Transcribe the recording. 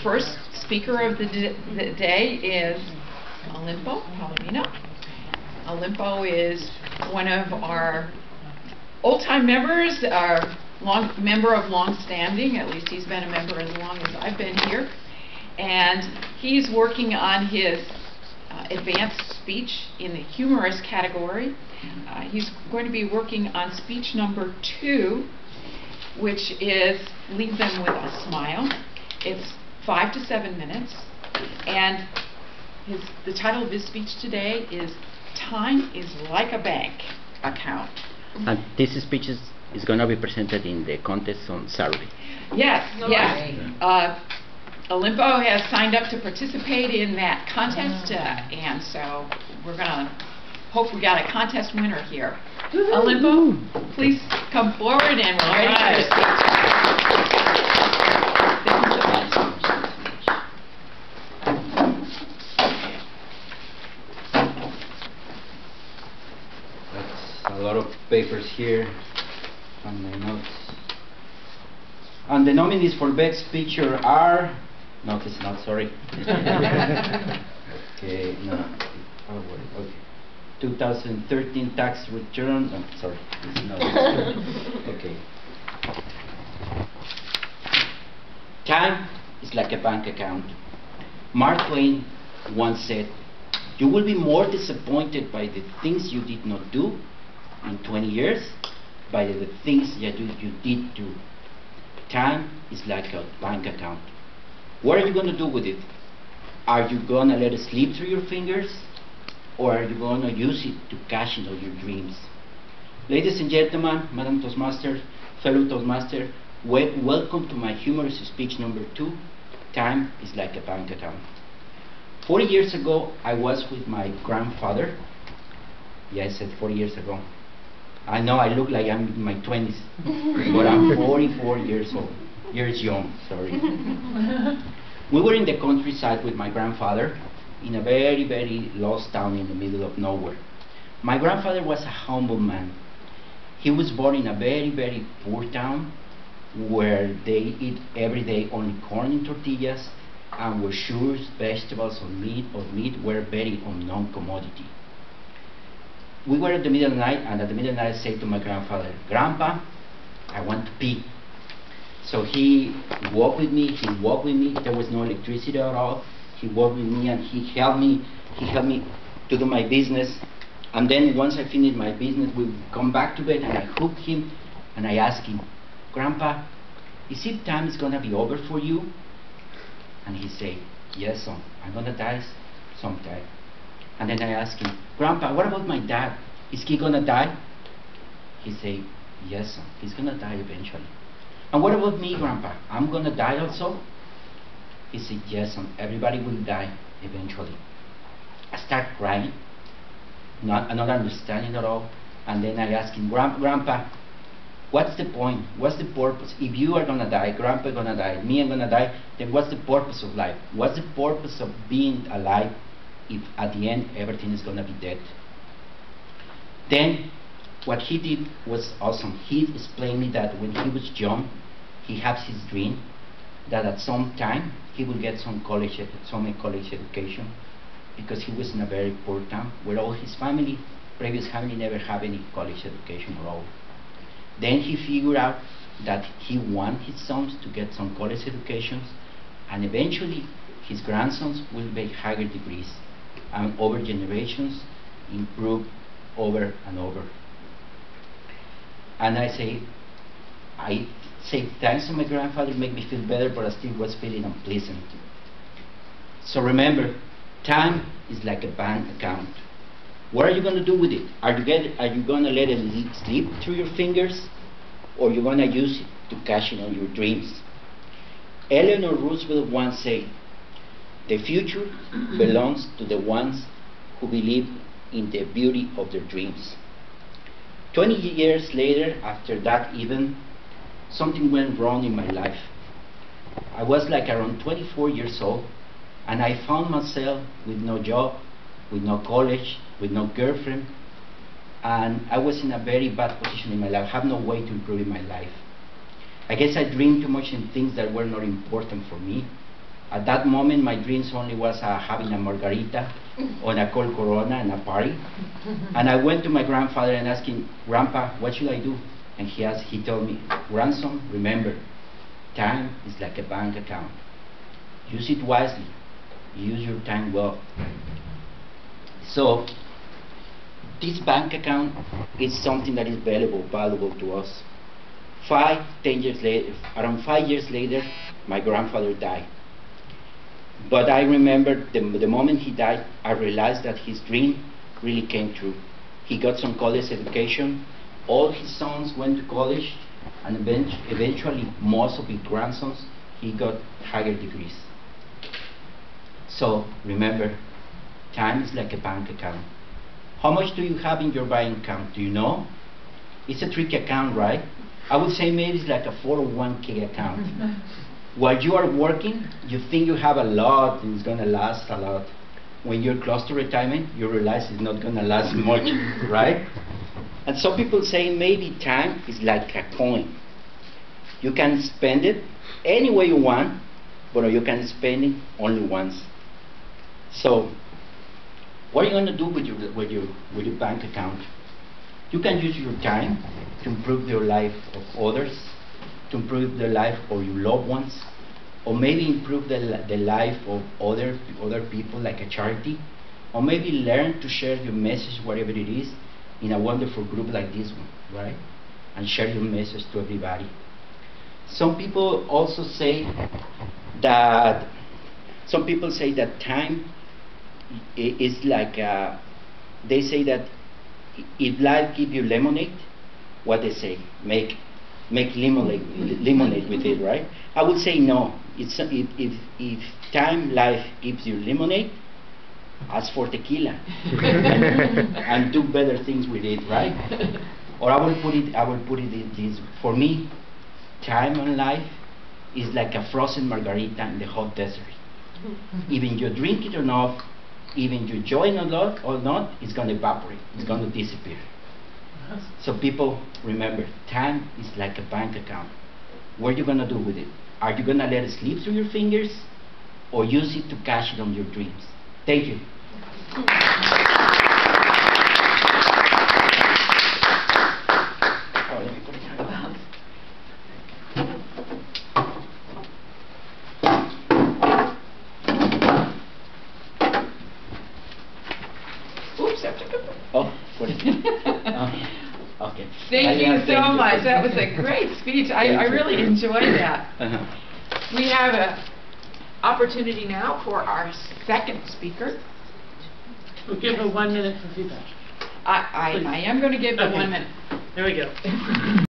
first speaker of the day is Olimpo Palomino. Olimpo is one of our old-time members, our member of long-standing. At least he's been a member as long as I've been here. And he's working on his advanced speech in the humorous category. He's going to be working on speech number 2, which is Leave Them With a Smile. It's 5 to 7 minutes, and the title of his speech today is Time is Like a Bank Account. And this speech is going to be presented in the contest on Saturday. Yes, yes. Olimpo has signed up to participate in that contest, and so we're going to hope we got a contest winner here. Olimpo, please come forward and we're ready for your speech. Thank you so much. That's a lot of papers here on my notes. And the nominees for Best Picture are... No, it's not, sorry. Okay, no. Oh, okay. 2013 tax return. No, sorry. It's not. Okay. Time is like a bank account. Mark Twain once said, "You will be more disappointed by the things you did not do in 20 years by the things that you did do." Time is like a bank account. What are you going to do with it? Are you going to let it slip through your fingers, or are you going to use it to cash in all your dreams? Ladies and gentlemen, Madam Toastmaster, fellow Toastmaster, welcome to my humorous speech number 2, Time is Like a Bank Account. 40 years ago, I was with my grandfather. Yeah, I said 40 years ago. I know I look like I'm in my 20s, but I'm 44 years old. Years young, sorry. We were in the countryside with my grandfather in a very, very lost town in the middle of nowhere. My grandfather was a humble man. He was born in a very, very poor town where they eat every day only corn and tortillas, and where sugars, vegetables, or meat were very unknown commodity. We were at the middle of the night, and at the middle of the night I said to my grandfather, "Grandpa, I want to pee." So he walked with me, there was no electricity at all. He walked with me and he helped me to do my business. And then once I finished my business, we would come back to bed and I hooked him and I asked him, "Grandpa, is it time is gonna be over for you?" And he said, "Yes, son, I'm gonna die sometime." And then I asked him, "Grandpa, what about my dad? Is he gonna die?" He said, "Yes, son, he's gonna die eventually." "And what about me, Grandpa? I'm gonna die also?" He said, "Yes, son, everybody will die eventually." I started crying, not understanding at all. And then I asked him, Grandpa, what's the point? What's the purpose? If you are gonna die, Grandpa gonna die, me I'm gonna die, then what's the purpose of life? What's the purpose of being alive if at the end everything is gonna be dead? Then what he did was awesome. He explained me that when he was young, he had his dream that at some time he will get some college education, because he was in a very poor town where all his previous family never had any college education at all. Then he figured out that he wanted his sons to get some college educations, and eventually his grandsons will make higher degrees, and over generations improve over and over. And I say thanks to my grandfather, it made me feel better, but I still was feeling unpleasant. So remember, time is like a bank account. What are you going to do with it? Are you going to let it slip through your fingers, or you're going to use it to cash in on your dreams? Eleanor Roosevelt once said, "The future belongs to the ones who believe in the beauty of their dreams." 20 years later, after that event, something went wrong in my life. I was like around 24 years old, and I found myself with no job, with no college, with no girlfriend, and I was in a very bad position in my life. I have no way to improve in my life. I guess I dreamed too much in things that were not important for me, At that moment, my dreams only was having a margarita on a cold Corona and a party. And I went to my grandfather and asked him, "Grandpa, what should I do?" And he told me, "Grandson, remember, time is like a bank account. Use it wisely. Use your time well." So, this bank account is something that is valuable to us. 10 years later, around 5 years later, my grandfather died. But I remember the moment he died, I realized that his dream really came true. He got some college education. All his sons went to college, and eventually most of his grandsons, he got higher degrees. So remember, time is like a bank account. How much do you have in your bank account? Do you know? It's a tricky account, right? I would say maybe it's like a 401k account. While you are working, you think you have a lot and it's going to last a lot. When you're close to retirement, you realize it's not going to last much, right? And some people say maybe time is like a coin. You can spend it any way you want, but you can spend it only once. So, what are you going to do with your bank account? You can use your time to improve your life of others, to improve the life of your loved ones, or maybe improve the life of other people, like a charity, or maybe learn to share your message, whatever it is, in a wonderful group like this one, right? And share your message to everybody. Some people also say that time is like they say that if life gives you lemonade, what they say, make lemonade with it, right? I would say no. If time life gives you lemonade, ask for tequila and do better things with it, right? Or I will put it this: for me, time and life is like a frozen margarita in the hot desert. Even you drink it or not, even you enjoy it or not, it's going to evaporate. It's going to disappear. So people, remember, time is like a bank account. What are you going to do with it? Are you going to let it slip through your fingers, or use it to cash it on your dreams? Thank you. Oh, let me put it down. Oops, I took it. Oh, what is it? Okay. Thank you so much. That was a great speech. I really enjoyed that. We have an opportunity now for our second speaker. We'll give her 1 minute for feedback. I am going to give the Okay. 1 minute. There we go.